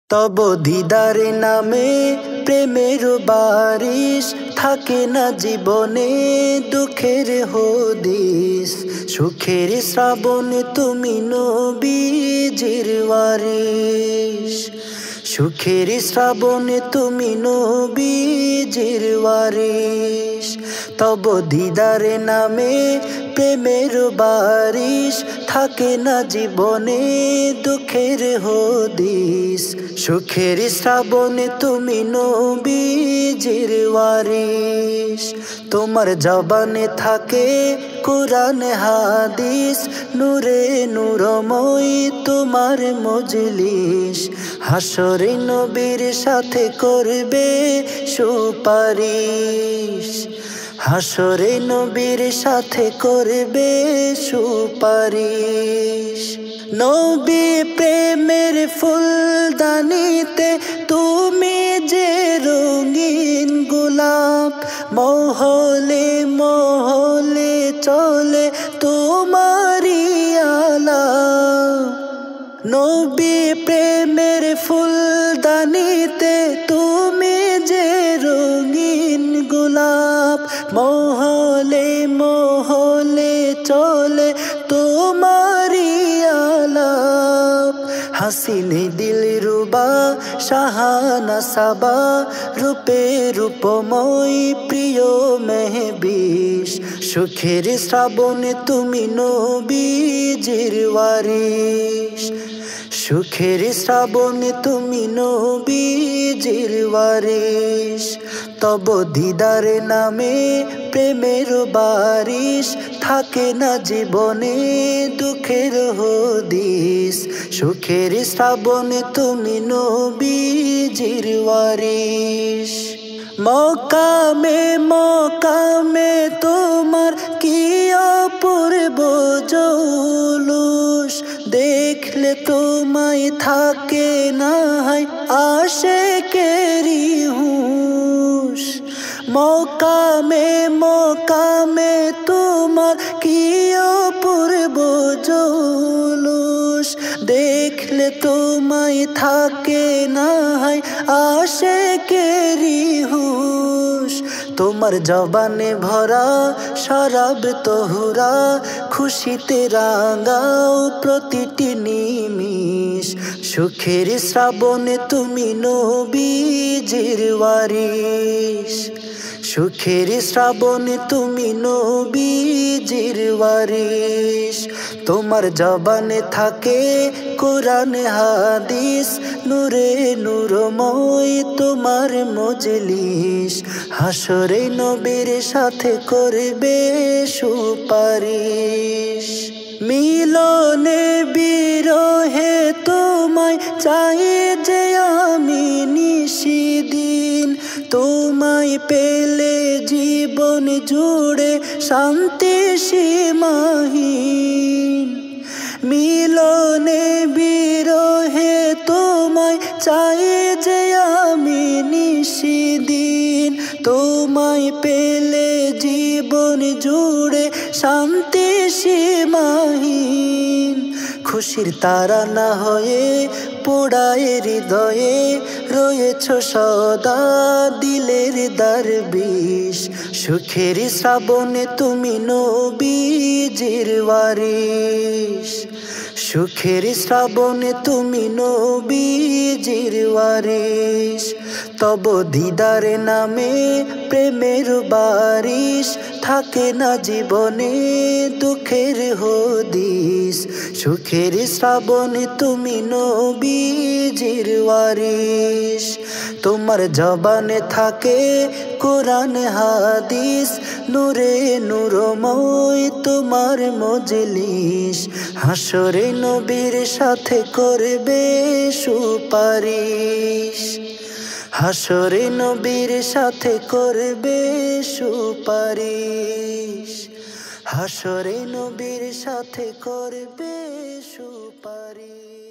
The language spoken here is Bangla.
তব দিদার নামে প্রেমের বারিশ, থাকে না জীবনে দুঃখের হদিস। সুখের শ্রাবণ তুমি নবীজির ওয়ারিশ, সুখের শ্রাবণ তুমি নবীজির ওয়ারিশ। তব দিদার নামে প্রেমের বারিশ, থাকে না জীবনে দুঃখের হদিস। সুখের শ্রাবণ তুমি নবীজির ওয়ারিশ। তোমার জবানে থাকে কুরআন হাদিস, নূরে নূরময় তোমার মজলিস। হাসরে নবীর সাথে করবে সুপারিশ, হাসরে নবীর সাথে করবে সুপারিশ। নবী প্রেমের ফুলদানিতে তুমি যে রঙিন গোলাপ, মহলে মহলে চলে তোমারি আলাপ। নবী প্রেমের ফুলদানিতে তুমি যে রঙিন গোলাপ, মহলে মহলে চলে তোমারি আলাপ। হাসিনে দিলরুবা শাহানা সাবা, রূপে রূপময় প্রিয় মেহবিশ। সুখের শ্রাবণে তুমি নবীজির ওয়ারিশ, সুখের শ্রাবণে তুমি নবীজির ওয়ারিশ। তব দিদার নামে প্রেমের বারিশ, থাকে না জীবনে দুঃখের হদিস। সুখের শ্রাবণে তুমি নবীজির ওয়ারিশ। মকামে মকামে তোমার কি অপূর্ব জৌলুস, দেখলে তোমায় থাকে না হয় আশিকেরি হুঁশ। মকামে মকামে তোমার কি অপূর্ব জৌলুস, দেখলে তোমায় থাকে না হয় আশিকেরি হুঁশ। তোমার জবানে ভরা শরাব তহুরা, খুশিতে রাঙাও প্রতিটি নিমিষ। সুখের শ্রাবণে তুমি নবীজির ওয়ারিশ, সুখের শ্রাবণে তুমি নবীজির ওয়ারিশ। তোমার জবানে থাকে কুরআন হাদিস, নূরে নূরময় তোমার মজলিস। হাসরে নবীর সাথে করবে সুপারিশ। মিলনে বিরহে তোমায় চাই যে আমি নিশিদিন, তোমায় পেলে জীবন জুড়ে শান্তি সীমাহীন। মিলনে বিরহে তোমায় চাই যে আমি নিশিদিন, তোমায় পেলে জীবন জুড়ে শান্তি সীমাহীন। খুশির তারা না হয়ে পোড়ায় হৃদয়ে, রয়েছ সদা দিলের দরবিশ। সুখের শ্রাবণে তুমি নবীজির ওয়ারিশ, সুখের শ্রাবণে তুমি নবীজির ওয়ারিশ। তব দিদার নামে প্রেমের বারিশ, থাকে না জীবনে দুঃখের হদিস। সুখের শ্রাবণে তুমি নবীজির ওয়ারিশ। তোমার জবানে থাকে কুরআন হাদিস, নূরে নূরময় তোমার মজলিস। হাসরে নবীর সাথে করবে সুপারিশ, হাসরে নবীর সাথে করবে সুপারিশ। হাসরে নবীর সাথে করবে সুপারিশ।